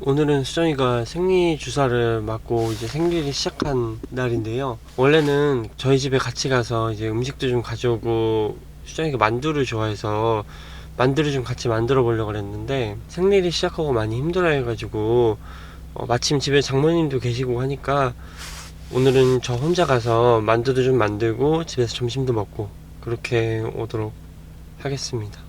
오늘은 수정이가 생리 주사를 맞고 이제 생리를 시작한 날인데요. 원래는 저희 집에 같이 가서 이제 음식도 좀 가져오고, 수정이가 만두를 좋아해서 만두를 좀 같이 만들어 보려고 그랬는데, 생리를 시작하고 많이 힘들어 해가지고 마침 집에 장모님도 계시고 하니까 오늘은 저 혼자 가서 만두도 좀 만들고 집에서 점심도 먹고 그렇게 오도록 하겠습니다.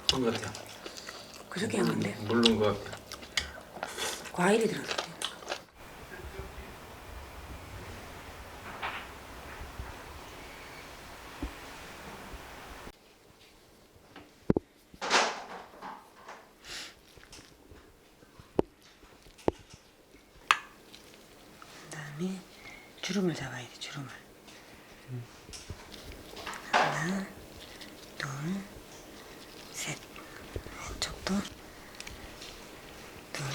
좋은 것 같아요. 그렇게 한 건데? 모르는 것 같아요. 과일이 들어갔대. 그다음에 주름을 잡아야 돼. 주름을. 하나, 둘, 셋. 왼쪽도 둘,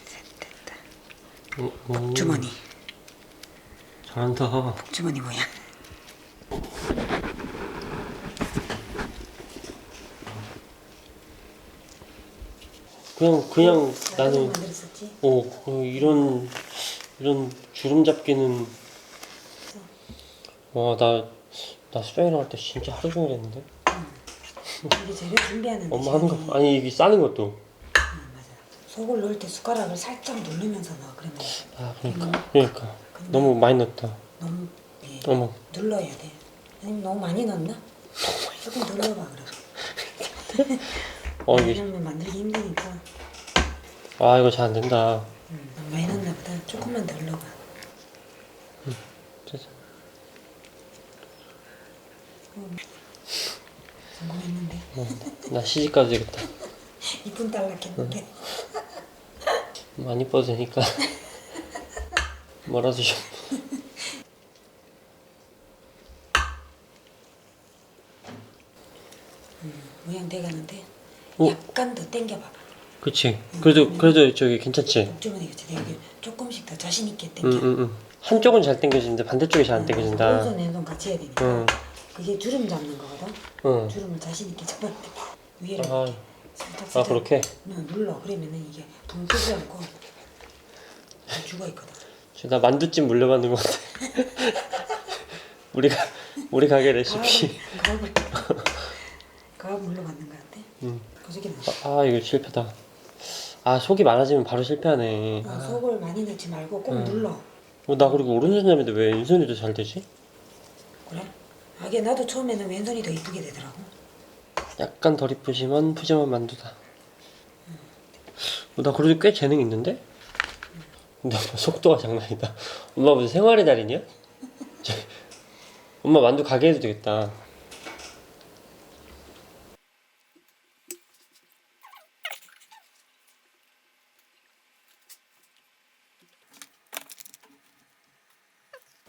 셋. 됐다. 복주머니. 잘한다. 복주머니 모양. 그냥 나는 만들었었지? 이런 주름 잡기는 나 수정이랑 할 때 진짜 하루 종일 했는데. 이게 재료 준비하는데 엄마 하는 거 아니 이게 싸는 것도. 맞아. 속을 넣을 때 숟가락을 살짝 누르면서 넣어. 그러면 그러니까 너무 많이 넣었다. 너무 어머. 눌러야 돼. 아니면 너무 많이 넣었나? 조금 눌러봐 그래. 이게 이러면 만들기 힘드니까. 이거 잘 안 된다. 너무 많이 넣었나 보다. 조금만 더 눌러봐. 짜잔. 성공했는데. 나 시집 가도 되겠다. 이쁜 딸 낳겠는데. 많이 이뻐도 되니까 뭐라도 좀. 모양 돼가는데 오. 약간 더 당겨봐봐. 그치. 그래도 저기 괜찮지. 복주머니 그치. 되게 조금씩 더 자신 있게 당겨. 응. 한쪽은 잘 당겨지는데 반대쪽이 잘 안 당겨진다. 오른손 왼손 같이 해야 되니까. 응. 그게 주름 잡는 거거든. 응. 주름을 자신 있게 잡아야 돼. 위를 아. 이렇게 살짝 그렇게? 눌러. 그러면은 이게 붕 뜨지 않고 죽어 있거든. 나 만두찜 물려받는 것 같아. 우리 가게 레시피. 그거 물러받는 거 같아. 그저께 이거 실패다. 속이 많아지면 바로 실패하네. 속을 많이 넣지 말고 꼭 눌러. 나 그리고 오른손잡인데 왜 왼손이 더 잘 되지? 그래? 이게 나도 처음에는 왼손이 더 이쁘게 되더라고. 약간 덜 이쁘지만 푸짐한 만두다. 나 그래도 꽤 재능 있는데? 근데 엄마 속도가 장난이다. 엄마 무슨 생활의 달인이야? 엄마 만두 가게 해도 되겠다.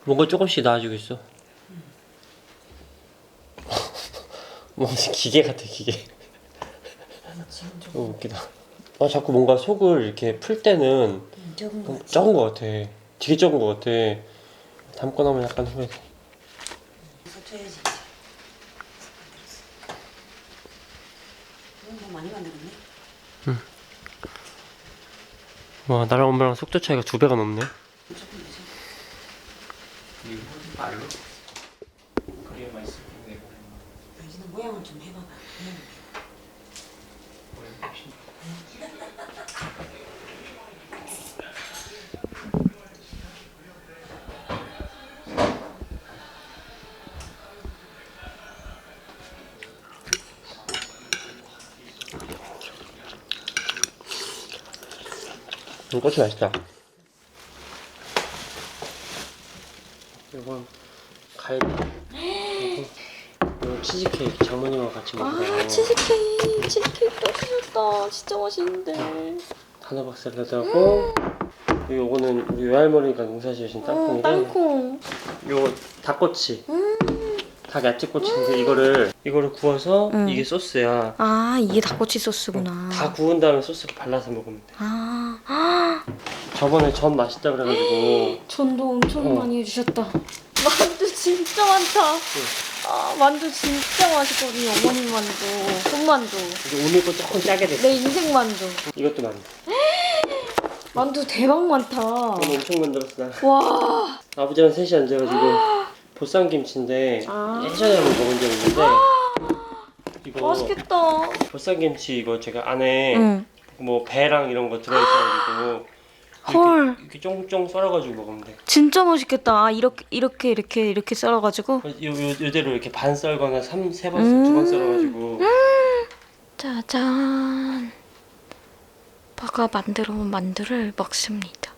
뭔가 조금씩 나아지고 있어. 무슨 기계 같아, 기계. 지금 좀 너무 웃기다. 자꾸 뭔가 속을 이렇게 풀 때는 적은 거 같지? 적은 것 같아. 되게 적은 것 같아. 담고 나면 약간 후회돼. 서쳐야지. 너무 많이 만들었네. 나랑 엄마랑 속도 차이가 2배가 넘네. 조금 되죠. 이거 말로? 그게 맛있을 텐데. 당신은 모양을 좀 해봐봐. 고추 맛있다. 이건 갈비. 이거 치즈케이크 장모님하고 같이 먹으라고. 치즈케이크 또 시켰다. 진짜 맛있는데. 단호박 샐러드하고 요거는 우리 외할머니가 농사 지으신 땅콩인데 땅콩. 요거 닭꼬치. 닭 야채꼬치인데 이거를 구워서 이게 소스야. 아, 이게 닭꼬치 소스구나. 다 구운 다음에 소스를 발라서 먹으면 돼. 아, 저번에 전 맛있다 그래가지고 전도 엄청 많이 해주셨다. 만두 진짜 많다. 아, 만두 진짜 맛있거든요. 어머님 만두, 손만두. 이제 오늘 거 조금 짜게 됐어. 내 인생 만두. 이것도 만두. 만두 대박 많다. 오늘 엄청 만들었어 나. 와. 아버지랑 셋이 앉아가지고 보쌈김치인데 아. 예전에 한번 먹은 적 있는데 이거 맛있겠다. 보쌈김치 이거 제가 안에 응. 뭐 배랑 이런 거 들어있어가지고 헐. 이렇게 쫑쫑 썰어가지고 먹으면 돼. 진짜 맛있겠다. 아, 이렇게 썰어가지고. 요대로 이렇게 반 썰거나 세 번, 두 번 썰어가지고. 짜잔. 아빠가 만들어 온 만두를 먹습니다.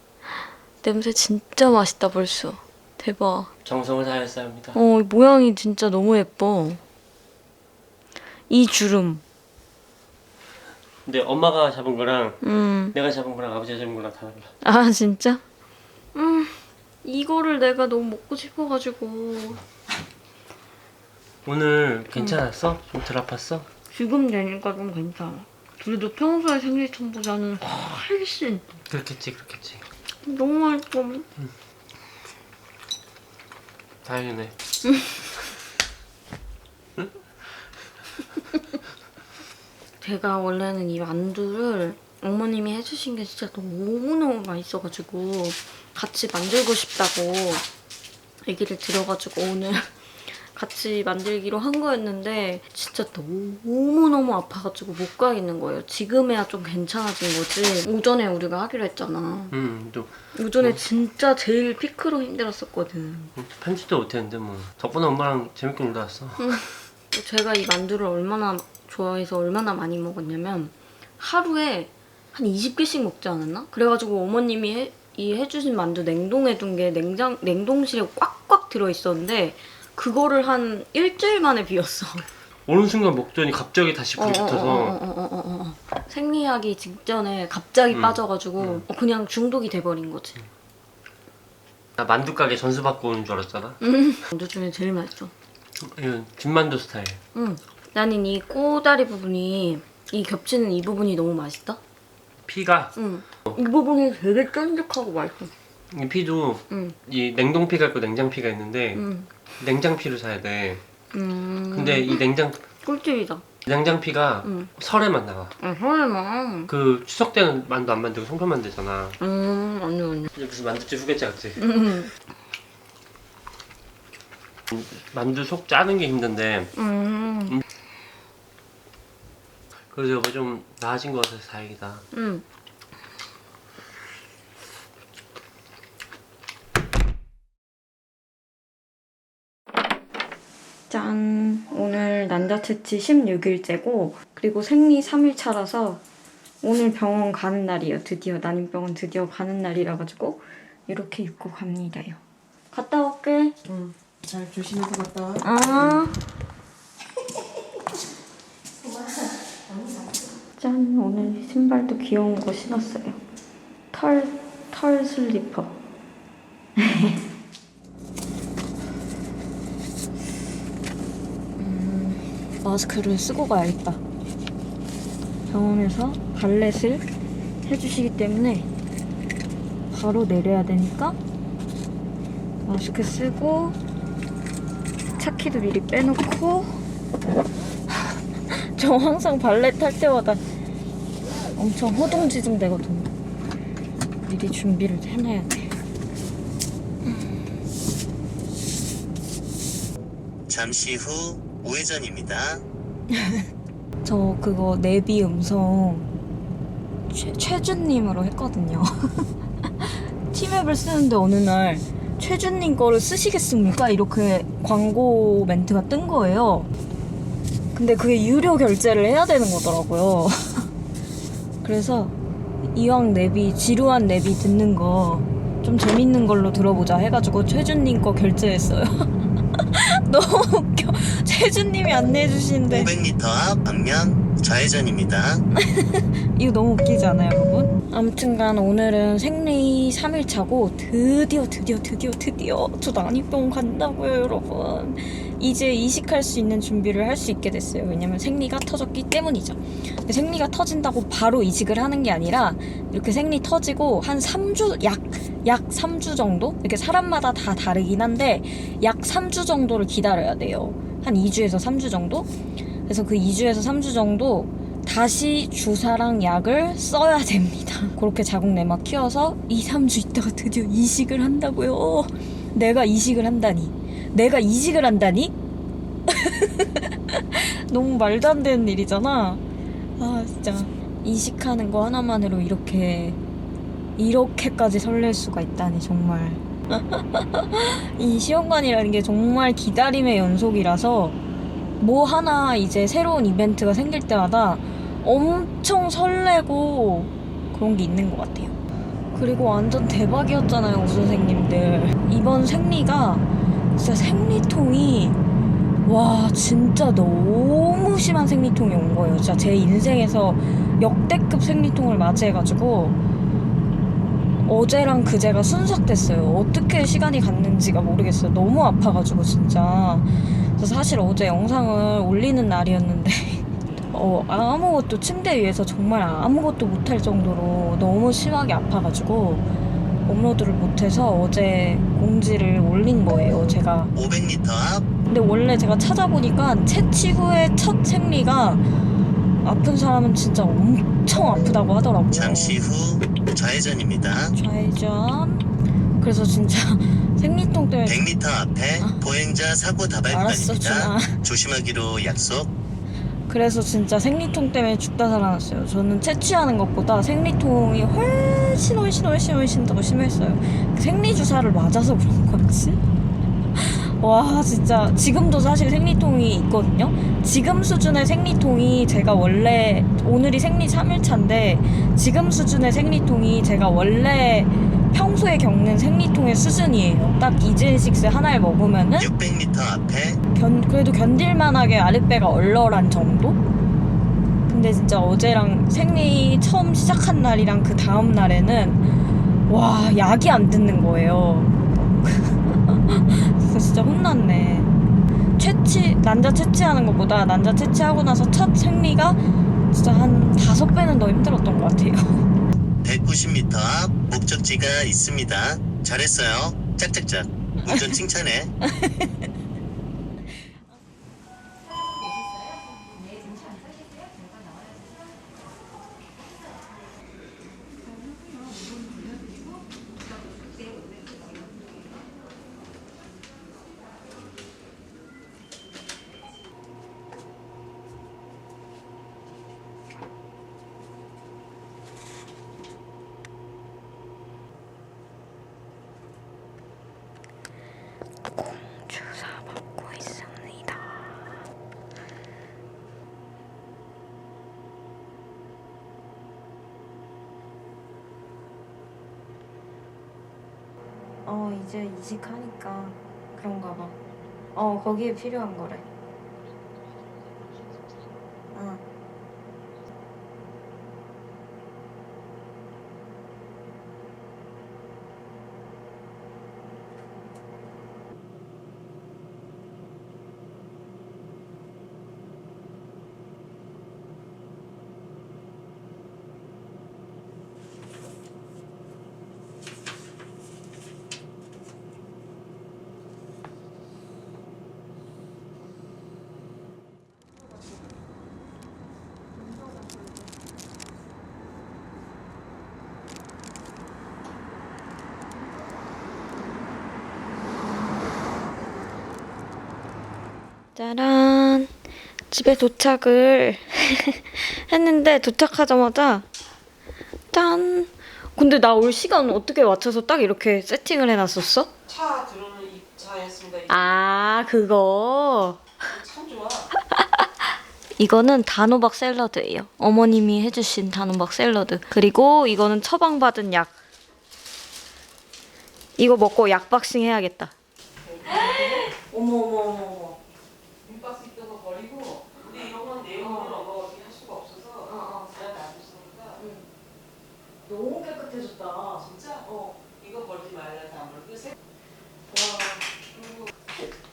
냄새 진짜 맛있다 벌써. 대박. 정성을 다했어야 합니다. 모양이 진짜 너무 예뻐. 이 주름. 근데 엄마가 잡은 거랑 내가 잡은 거랑 아버지가 잡은 거랑 다 달라. 아, 진짜? 이거를 내가 너무 먹고 싶어가지고. 오늘 괜찮았어? 좀 덜 아팠어? 지금 되니까 좀 괜찮아. 그래도 평소에 생리통보다는 훨씬. 그렇겠지. 너무 맛있어. 다행이네. 제가 원래는 이 만두를 어머님이 해주신 게 진짜 너무너무 맛있어가지고 같이 만들고 싶다고 얘기를 들어가지고 오늘 같이 만들기로 한 거였는데 진짜 너무너무 아파가지고 못 가겠는 거예요. 지금에야 좀 괜찮아진 거지. 오전에 우리가 하기로 했잖아. 또 오전에 진짜 제일 피크로 힘들었었거든. 편집도 못했는데 뭐 덕분에 엄마랑 재밌게 놀다 왔어. 제가 이 만두를 얼마나 좋아해서 얼마나 많이 먹었냐면 하루에 한 20개씩 먹지 않았나? 그래가지고 어머님이 해주신 만두 냉동해둔 게 냉동실에 꽉꽉 들어있었는데 그거를 한 일주일 만에 비웠어. 어느 순간 먹더니 갑자기 다시 불이 붙어서 생리하기 직전에 갑자기 빠져가지고 그냥 중독이 돼버린 거지. 나 만두 가게 전수 받고 오는 줄 알았잖아. 만두 중에 제일 맛있어. 이건 김만두 스타일. 나는 이 꼬다리 부분이 이 겹치는 이 부분이 너무 맛있다. 피가 이 부분이 되게 쫀득하고 맛있어. 이 피도 이 냉동피가 있고 냉장피가 있는데 냉장피를 사야 돼. 근데 이 꿀팁이다. 냉장피가 설에만 나와. 설마. 그 추석 때는 만두 안 만들고 송편만 되잖아. 아니. 이제 무슨 만두집 후계자 같지? 만두 속 짜는 게 힘든데 그래서 여보 좀 나아진 것 같아서 다행이다. 짠! 오늘 난자채취 16일째고 그리고 생리 3일차라서 오늘 병원 가는 날이에요. 드디어 난임병원 드디어 가는 날이라 가지고 이렇게 입고 갑니다요. 갔다 올게. 잘 조심해서 갔다 와. 아. 짠! 오늘 신발도 귀여운 거 신었어요. 털 슬리퍼. 마스크를 쓰고 가야겠다. 병원에서 발렛을 해주시기 때문에 바로 내려야 되니까 마스크 쓰고 차키도 미리 빼놓고 저 항상 발렛 탈 때마다 엄청 허둥지둥 되거든요. 미리 준비를 해놔야 돼. 잠시 후 우회전입니다. 저 그거 내비 음성 최준님으로 했거든요. 티맵을 쓰는데 어느 날 최준님 거를 쓰시겠습니까? 이렇게 광고 멘트가 뜬 거예요. 근데 그게 유료 결제를 해야 되는 거더라고요. 그래서 이왕 내비 지루한 내비 듣는 거 좀 재밌는 걸로 들어보자 해가지고 최준님 거 결제했어요. 너무 웃겨. 최준님이 안내해 주시는데 500m 앞 방면 좌회전입니다. 이거 너무 웃기지 않아요, 여러분? 아무튼간 오늘은 생리 3일차고 드디어 저 난이병 간다고요, 여러분. 이제 이식할 수 있는 준비를 할 수 있게 됐어요. 왜냐면 생리가 터졌기 때문이죠. 근데 생리가 터진다고 바로 이식을 하는 게 아니라 이렇게 생리 터지고 한 3주, 약 3주 정도? 이렇게 사람마다 다 다르긴 한데 약 3주 정도를 기다려야 돼요. 한 2주에서 3주 정도? 그래서 그 2주에서 3주 정도 다시 주사랑 약을 써야 됩니다. 그렇게 자궁 내막 키워서 2, 3주 있다가 드디어 이식을 한다고요. 내가 이식을 한다니. 내가 이식을 한다니? 너무 말도 안 되는 일이잖아. 아 진짜 이식하는 거 하나만으로 이렇게까지 설렐 수가 있다니 정말. 이 시험관이라는 게 정말 기다림의 연속이라서 뭐 하나 이제 새로운 이벤트가 생길 때마다 엄청 설레고 그런 게 있는 것 같아요. 그리고 완전 대박이었잖아요, 우 선생님들. 이번 생리가 진짜 생리통이 와 진짜 너무 심한 생리통이 온 거예요. 진짜 제 인생에서 역대급 생리통을 맞이해가지고 어제랑 그제가 순삭됐어요. 어떻게 시간이 갔는지가 모르겠어요. 너무 아파가지고 진짜. 그래서 사실 어제 영상을 올리는 날이었는데 아무것도 침대 위에서 정말 아무것도 못할 정도로 너무 심하게 아파가지고 업로드를 못해서 어제 공지를 올린 거예요, 제가. 500m 앞 근데 원래 제가 찾아보니까 채취 후에 첫 생리가 아픈 사람은 진짜 엄청 아프다고 하더라고요. 잠시 후 좌회전입니다. 좌회전. 그래서 진짜 생리통 때문에 100m 앞에 보행자 사고 알았어, 준아. 다발판입니다. 조심하기로 약속. 그래서 진짜 생리통 때문에 죽다 살아났어요. 저는 채취하는 것보다 생리통이 훨씬 더 심했어요. 생리 주사를 맞아서 그런 건지. 와 진짜 지금도 사실 생리통이 있거든요. 지금 수준의 생리통이 제가 원래 오늘이 생리 3일차인데 지금 수준의 생리통이 제가 원래 평소에 겪는 생리통의 수준이에요. 딱 이즈인식스 하나를 먹으면은 600m 앞에 그래도 견딜만하게 아랫배가 얼얼한 정도? 근데 진짜 어제랑 생리 처음 시작한 날이랑 그 다음 날에는 와 약이 안 듣는 거예요. 그래서 진짜 혼났네. 난자 채취하는 것보다 난자 채취하고 나서 첫 생리가 진짜 한 5배는 더 힘들었던 것 같아요. 190m 앞 목적지가 있습니다. 잘했어요. 짝짝짝. 운전 칭찬해. 주사 맞고 있습니다. 이제 이직하니까 그런가 봐. 거기에 필요한 거래. 짜란, 집에 도착을 했는데 도착하자마자 짠. 근데 나 올 시간 어떻게 맞춰서 딱 이렇게 세팅을 해놨었어? 차 들어오는 입차였습니다. 아 그거. 참 좋아. 이거는 단호박 샐러드예요. 어머님이 해주신 단호박 샐러드. 그리고 이거는 처방받은 약. 이거 먹고 약박싱 해야겠다. 어머. 빈박스 있던 거 버리고. 근데 이런 건 내용을 어떻게 할 수가 없어서. 제가 놔뒀으니까. 너무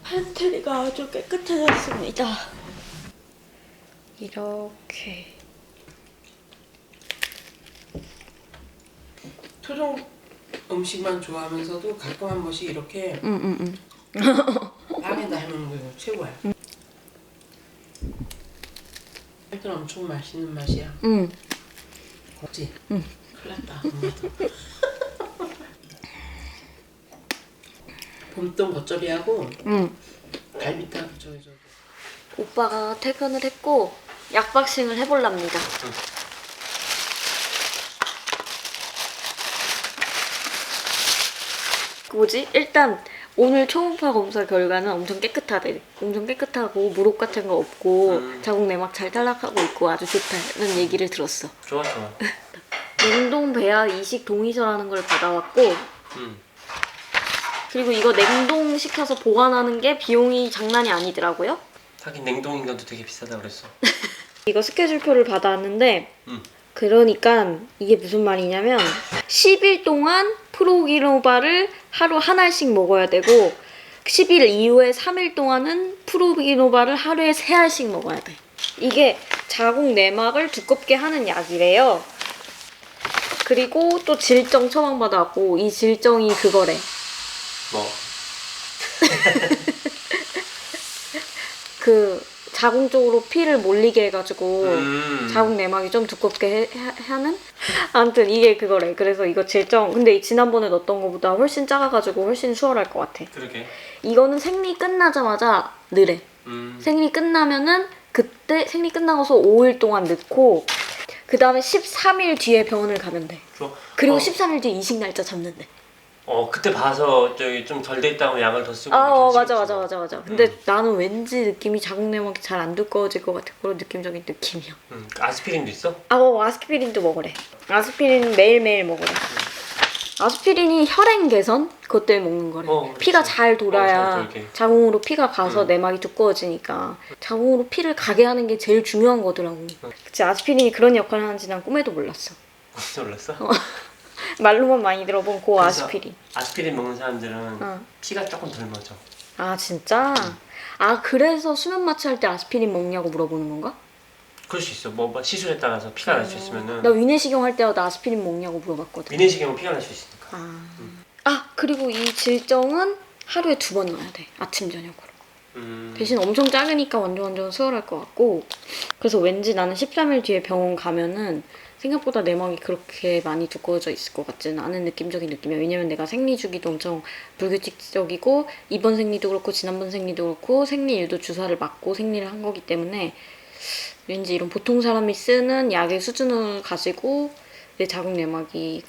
팬트리가 아주 깨끗해졌습니다. 이렇게. 토종 음식만 좋아하면서도 가끔 한 번씩 이렇게 빵에다 해먹는 거 이거 최고야. 하여튼 엄청 맛있는 맛이야. 그렇지? 큰일 났다. 엄마도. 봄동 겉절이하고 갈비탕 저기 오빠가 퇴근을 했고 약박싱을 해볼랍니다. 뭐지? 일단 오늘 초음파 검사 결과는 엄청 깨끗하대. 엄청 깨끗하고 무릎 같은 거 없고 자국 내막 잘 탈락하고 있고 아주 좋다는 얘기를 들었어. 좋아 좋아. 냉동 배아 이식 동의서라는 걸 받아왔고 그리고 이거 냉동시켜서 보관하는 게 비용이 장난이 아니더라고요. 하긴 냉동인 것도 되게 비싸다 그랬어. 이거 스케줄표를 받아왔는데 그러니까 이게 무슨 말이냐면 10일 동안 프로기노바를 하루 한 알씩 먹어야 되고 10일 이후에 3일 동안은 프로기노바를 하루에 3알씩 먹어야 돼. 이게 자궁 내막을 두껍게 하는 약이래요. 그리고 또 질정 처방받아왔고 이 질정이 그거래. 뭐? 그 자궁 쪽으로 피를 몰리게 해가지고 자궁 내막이 좀 두껍게 하는? 아무튼 이게 그거래. 그래서 이거 질정 근데 지난번에 넣었던 거보다 훨씬 작아가지고 훨씬 수월할 것 같아. 그러게. 이거는 생리 끝나자마자 넣으래. 생리 끝나면은 그때 생리 끝나고서 5일 동안 넣고 그 다음에 13일 뒤에 병원을 가면 돼. 좋아. 그리고 13일 뒤에 이식 날짜 잡는데. 그때 봐서 저기 좀 덜 돼 있다고 약을 더 쓰고. 맞아. 근데 나는 왠지 느낌이 자궁 내막이 잘 안 두꺼워질 것 같아. 그런 느낌적인 느낌이야. 아스피린도 있어? 아스피린도 먹으래. 아스피린 매일매일 먹으래. 아스피린이 혈행 개선? 그것 때문에 먹는 거래. 그렇지. 피가 잘 돌아야 잘 돌게. 자궁으로 피가 가서 내막이 두꺼워지니까 자궁으로 피를 가게 하는 게 제일 중요한 거더라고. 그치, 아스피린이 그런 역할을 하는지 난 꿈에도 몰랐어. 놀랐어? 말로만 많이 들어본 고 그래서 아스피린. 아스피린 먹는 사람들은 피가 조금 덜 멎어. 아 진짜? 그래서 수면 마취할 때 아스피린 먹냐고 물어보는 건가? 그럴 수 있어. 뭐 시술에 따라서 피가 날 수 있으면은. 나 위내시경 할 때마다 아스피린 먹냐고 물어봤거든. 위내시경은 피가 날 수 있으니까. 그리고 이 질정은 하루에 2번 넣어야 돼. 아침 저녁으로. 대신 엄청 작으니까 완전 수월할 것 같고 그래서 왠지 나는 13일 뒤에 병원 가면은 생각보다 내막이 그렇게 많이 두꺼워져 있을 것 같지는 않은 느낌적인 느낌이야. 왜냐면 내가 생리 주기도 엄청 불규칙적이고 이번 생리도 그렇고 지난번 생리도 그렇고 생리일도 주사를 맞고 생리를 한 거기 때문에 왠지 이런 보통 사람이 쓰는 약의 수준을 가지고 내 자궁 내막이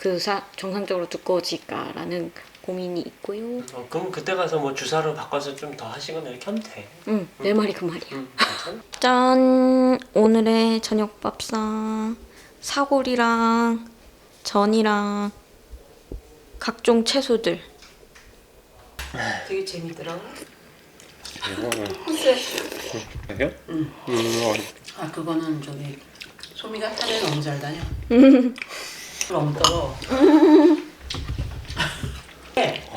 정상적으로 두꺼워질까라는 고민이 있고요. 그럼 그때 가서 뭐 주사로 바꿔서 좀 더 하시거나 이렇게 하면 돼. 내 말이 그 말이야. 괜찮아? 짠! 오늘의 저녁 밥상 사골이랑 전이랑 각종 채소들. 되게 재밌더라고. 그래요? 그거는 저기 소미가 산에 너무 잘 다녀. 너무 떨어.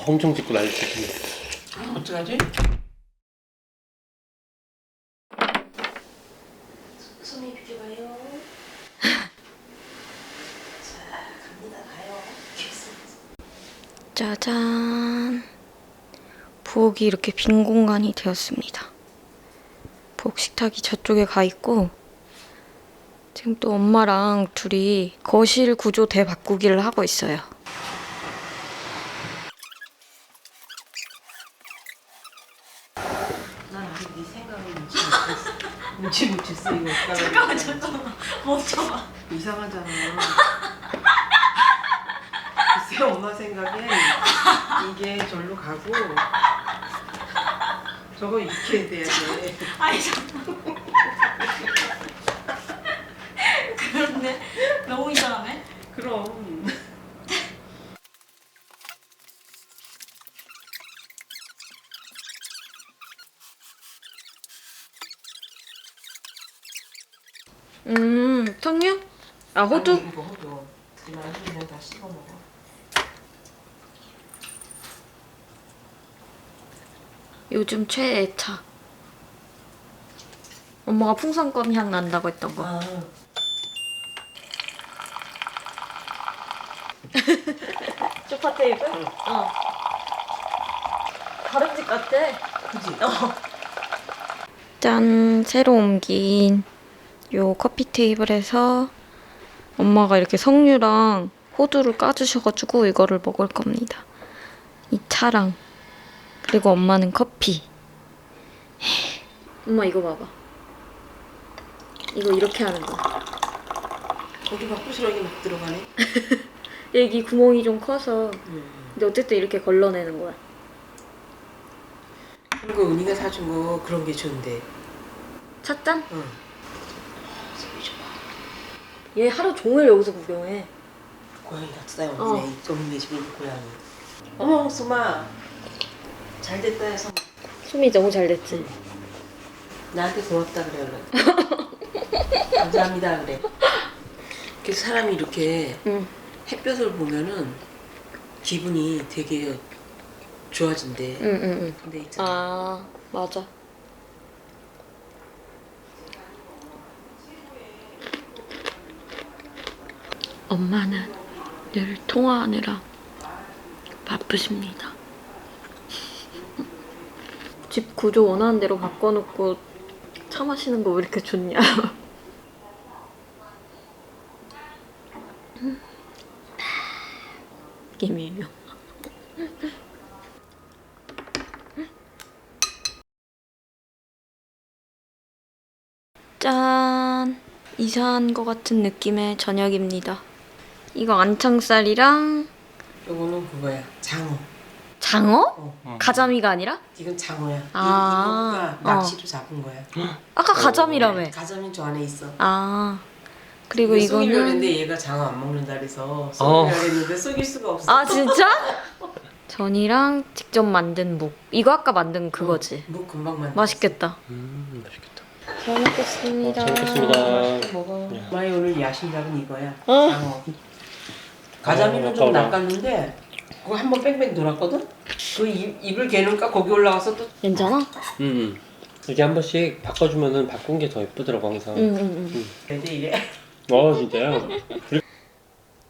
엄청 찍고 난리 치네. 어떡하지? 소미 비켜봐요. 자, 갑니다. 가요. 짜잔. 부엌이 이렇게 빈 공간이 되었습니다. 부엌 식탁이 저쪽에 가 있고 지금 또 엄마랑 둘이 거실 구조 대바꾸기를 하고 있어요. 난 아직 네 생각을 묻지 못했어. 이거 잠깐만. 멈춰봐. 이상하잖아. 글쎄 엄마 생각에 이게 절로 가고 저거 이렇게 돼야 돼. 아니 잠깐만. 그런데 너무 이상하네. 그럼. 석류? 호두? 아니, 이거 호두. 이 만두는 다 씹어 먹어. 요즘 최애차. 엄마가 풍선껌 향 난다고 했던 거. 아, 소파 테이블? 어. 다른 집 같아. 그지? 짠, 새로 옮긴 요 커피 테이블에서 엄마가 이렇게 석류랑 호두를 까주셔가지고 이거를 먹을 겁니다. 이 차랑 그리고 엄마는 커피. 엄마 이거 봐봐. 이거 이렇게 하는 거. 거기가 부스러기 막 들어가네. 여기 구멍이 좀 커서 근데 어쨌든 이렇게 걸러내는 거야. 그리고 은희가 사준 거 그런 게 좋은데. 찻잔? 응. 얘 하루 종일 여기서 구경해. 고양이 같다 어. 오네. 동네 집에 있는 고양이. 어머 수마. 잘 됐다 해서 숨이 너무 잘 됐지? 나한테 고맙다 그래 얼른. 감사합니다 그래. 그래서 사람이 이렇게 응. 햇볕을 보면은 기분이 되게 좋아진대. 응. 근데 있잖아. 아, 맞아. 엄마는 늘 통화하느라 바쁘십니다. 집 구조 원하는 대로 바꿔놓고 차 마시는 거 왜 이렇게 좋냐? 느낌이에요. 짠! 이사한 것 같은 느낌의 저녁입니다. 이거 안창살이랑 요거는 그거야. 장어. 장어? 가자미가 아니라? 이건 장어야. 아, 이거가 낚시로 잡은 거야. 아까 가자미라며. 가자미 저 안에 있어. 아, 그리고 이거 속이려고 이거는 했는데 얘가 장어 안 먹는다 그래서 속이려고 했는데 속일 수가 없어. 아 진짜? 전이랑 직접 만든 묵. 이거 아까 만든 그거지. 뭐 금방 만들. 맛있겠다. 맛있겠다. 잘 먹겠습니다. 잘 먹겠습니다. 먹어. 야. 마이 오늘 야심작은 이거야. 어. 장어. 가자미는 좀 아까워라. 낚았는데 그거 한번 뺑뺑 돌았거든. 그 입을 개는까 거기 올라가서 또 괜찮아? 이게 한 번씩 바꿔주면은 바꾼 게 더 예쁘더라고 항상. 응. 애들 이래. 진짜요?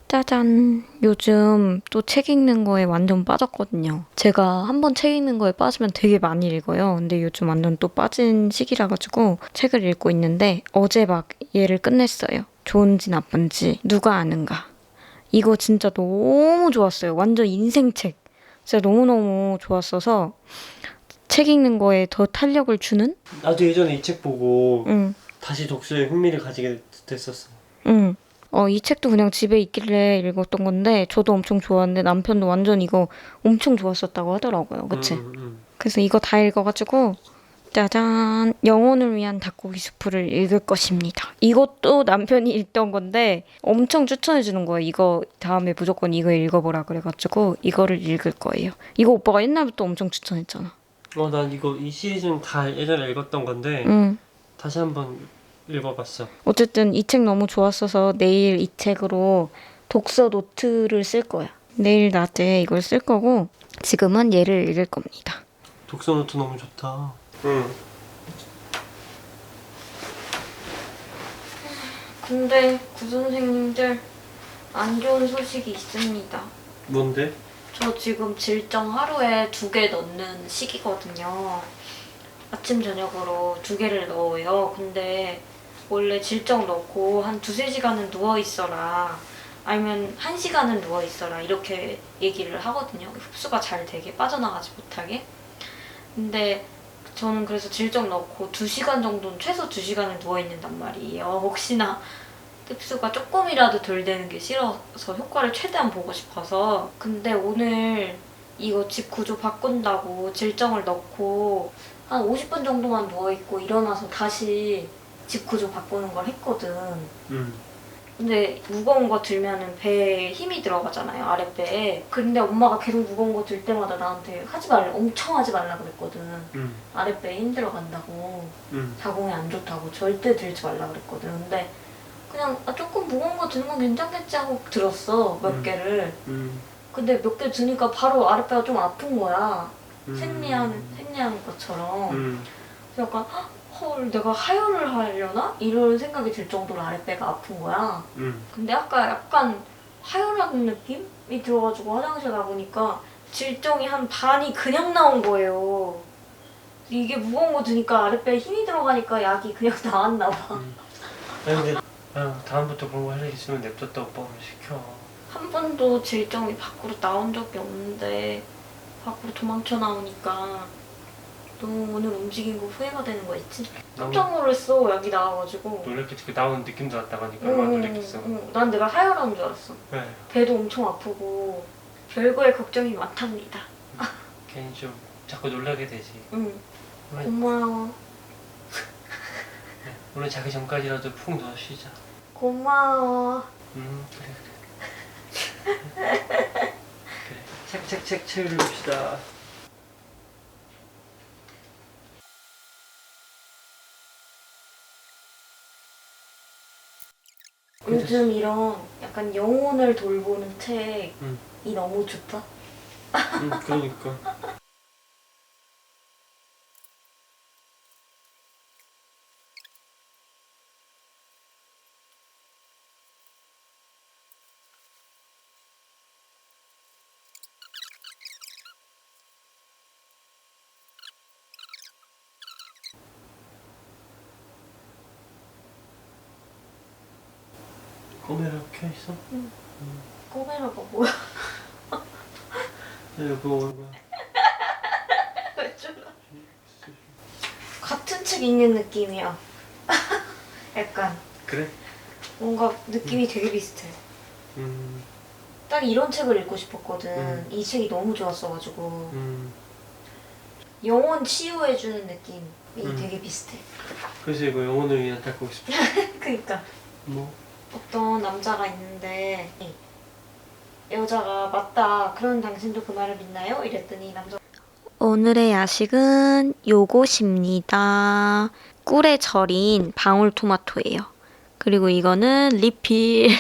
짜잔. 요즘 또 책 읽는 거에 완전 빠졌거든요. 제가 한번 책 읽는 거에 빠지면 되게 많이 읽어요. 근데 요즘 완전 또 빠진 시기라 가지고 책을 읽고 있는데 어제 막 얘를 끝냈어요. 좋은지 나쁜지 누가 아는가. 이거 진짜 너무 좋았어요. 완전 인생책. 진짜 너무너무 좋았어서 책 읽는 거에 더 탄력을 주는? 나도 예전에 이 책 보고 응. 다시 독서에 흥미를 가지게 됐었어. 응. 이 책도 그냥 집에 있길래 읽었던 건데 저도 엄청 좋아하는데 남편도 완전 이거 엄청 좋았었다고 하더라고요. 그치? 그래서 이거 다 읽어가지고 짜잔! 영혼을 위한 닭고기 수프를 읽을 것입니다. 이것도 남편이 읽던 건데 엄청 추천해주는 거예요. 이거 다음에 무조건 이거 읽어보라 그래가지고 이거를 읽을 거예요. 이거 오빠가 옛날부터 엄청 추천했잖아. 난 이 시리즈는 다 예전에 읽었던 건데 응. 다시 한번 읽어봤어. 어쨌든 이 책 너무 좋았어서 내일 이 책으로 독서 노트를 쓸 거야. 내일 낮에 이걸 쓸 거고 지금은 얘를 읽을 겁니다. 독서 노트 너무 좋다. 근데 구선생님들 안 좋은 소식이 있습니다. 뭔데? 저 지금 질정 하루에 2개 넣는 시기거든요. 아침 저녁으로 2개를 넣어요. 근데 원래 질정 넣고 한 2-3시간은 누워있어라 아니면 1시간은 누워있어라 이렇게 얘기를 하거든요. 흡수가 잘 되게 빠져나가지 못하게. 근데 저는 그래서 질정 넣고 2시간 정도는 최소 2시간은 누워있는단 말이에요. 혹시나 흡수가 조금이라도 덜 되는 게 싫어서 효과를 최대한 보고 싶어서. 근데 오늘 이거 집 구조 바꾼다고 질정을 넣고 한 50분 정도만 누워있고 일어나서 다시 집 구조 바꾸는 걸 했거든. 근데 무거운 거 들면은 배에 힘이 들어가잖아요, 아랫배에. 근데 엄마가 계속 무거운 거 들 때마다 나한테 하지 말라, 엄청 하지 말라 그랬거든. 아랫배에 힘 들어간다고, 자궁에 안 좋다고 절대 들지 말라 그랬거든. 근데 그냥 조금 무거운 거 드는 건 괜찮겠지 하고 들었어, 몇 개를. 근데 몇 개 드니까 바로 아랫배가 좀 아픈 거야. 생리하는 것처럼 음. 약간 헐 내가 하혈을 하려나? 이런 생각이 들 정도로 아랫배가 아픈 거야. 근데 아까 약간 하혈하는 느낌이 들어가지고 화장실 가보니까 질정이 한 반이 그냥 나온 거예요. 이게 무거운 거 드니까 아랫배에 힘이 들어가니까 약이 그냥 나왔나 봐. 아니 근데 다음부터 그런 거 할 일 있으면 냅뒀다 오빠가 시켜. 한 번도 질정이 밖으로 나온 적이 없는데 밖으로 도망쳐 나오니까 너무 오늘 움직인 거 후회가 되는 거 있지? 깜짝 놀랐어 여기 나와가지고. 놀랬겠지. 그 나오는 느낌도 났다가 하니까 얼마나 놀랬겠어. 난 내가 하혈한 줄 알았어. 네. 배도 엄청 아프고 별거에 걱정이 많답니다. 괜히 좀 자꾸 놀라게 되지. 응. 오늘, 고마워. 오늘 자기 전까지라도 푹 넣어 쉬자. 고마워. 그래. 그래. 책책책 채울읍시다. 요즘 이런 약간 영혼을 돌보는 책이 응. 너무 좋다. 그러니까. 카메라 켜 있어? 꼬메라가 뭐야? 내가 그거 뭐야? 왜 졸라? 같은 책 읽는 느낌이야. 약간 그래? 뭔가 느낌이 되게 비슷해. 음. 딱 이런 책을 읽고 싶었거든. 이 책이 너무 좋았어가지고 영혼 치유해주는 느낌이 되게 비슷해. 그래서 이거 영혼을 위한 닦고 싶어. 그니까 뭐? 어떤 남자가 있는데 여자가 맞다 그런 당신도 그 말을 믿나요? 이랬더니 남자 오늘의 야식은 요것입니다. 꿀에 절인 방울토마토예요. 그리고 이거는 리필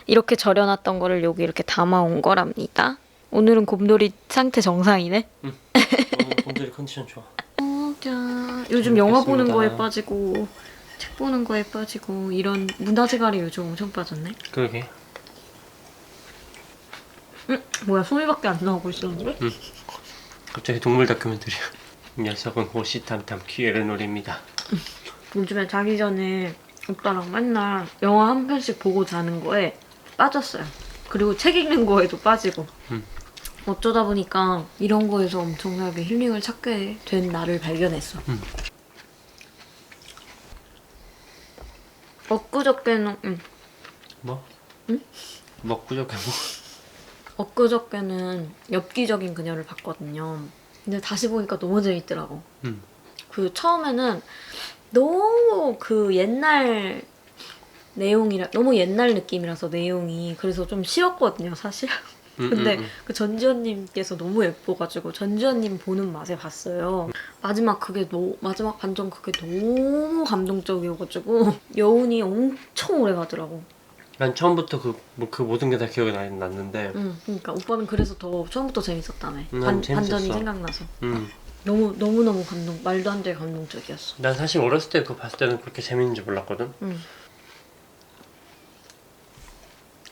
이렇게 절여놨던 거를 여기 이렇게 담아온 거랍니다. 오늘은 곰돌이 상태 정상이네. 오늘 곰돌이 컨디션 좋아. 요즘 영화 보는 먹겠습니다. 거에 빠지고 책 보는 거에 빠지고 이런 문화재갈이 요즘 엄청 빠졌네. 그러게. 뭐야 소리밖에 안 나오고 있었는데? 갑자기 동물 다큐멘터리야. 녀석은 호시탐탐 기회를 노립니다. 요즘에 자기 전에 오빠랑 맨날 영화 한 편씩 보고 자는 거에 빠졌어요. 그리고 책 읽는 거에도 빠지고. 어쩌다 보니까 이런 거에서 엄청나게 힐링을 찾게 된 나를 발견했어. 엊그저께는 뭐? 응? 먹구저께 뭐? 엊그저께는 엽기적인 그녀를 봤거든요. 근데 다시 보니까 너무 재밌더라고. 그 처음에는 너무 그 옛날 내용이라 너무 옛날 느낌이라서 내용이 그래서 좀 싫었거든요 사실. 근데 그 전지현님께서 너무 예뻐가지고 전지현님 보는 맛에 봤어요. 마지막 반전 그게 너무 감동적이어가지고 여운이 엄청 오래 가더라고. 난 처음부터 그 모든 게 다 기억이 났는데. 그러니까 오빠는 그래서 더 처음부터 재밌었다며. 난 재밌었어. 반전이 생각나서. 음. 너무너무 말도 안 되게 감동적이었어. 난 사실 어렸을 때 그거 봤을 때는 그렇게 재밌는지 몰랐거든.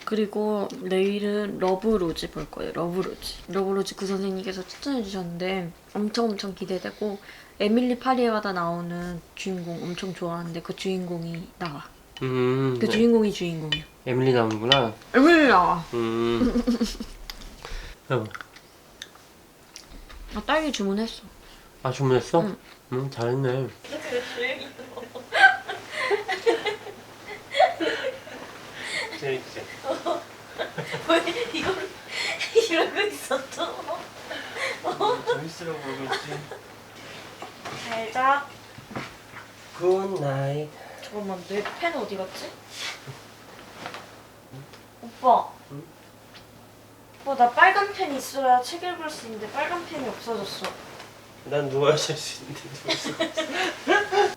그리고 내일은 러브로즈 볼 거예요. 러브로즈 그 선생님께서 추천해 주셨는데 엄청 기대되고 에밀리 파리에 가다 나오는 주인공 엄청 좋아하는데 그 주인공이 나와. 그 주인공이 주인공이야. 에밀리 나오는구나. 에밀리 나와. 여보. 나 딸기 주문했어. 아 주문했어? 응. 잘했네. 재밌지? 왜 이거를 이러고 있었어? 재밌으라고 그러지. 잘 자. 굿나잇. 잠깐만 내 펜 어디 갔지? 오빠. 응? 오빠 나 빨간 펜 있어야 책 읽을 수 있는데 빨간 펜이 없어졌어. 난 누워야 잘 수 있는데 누웠어.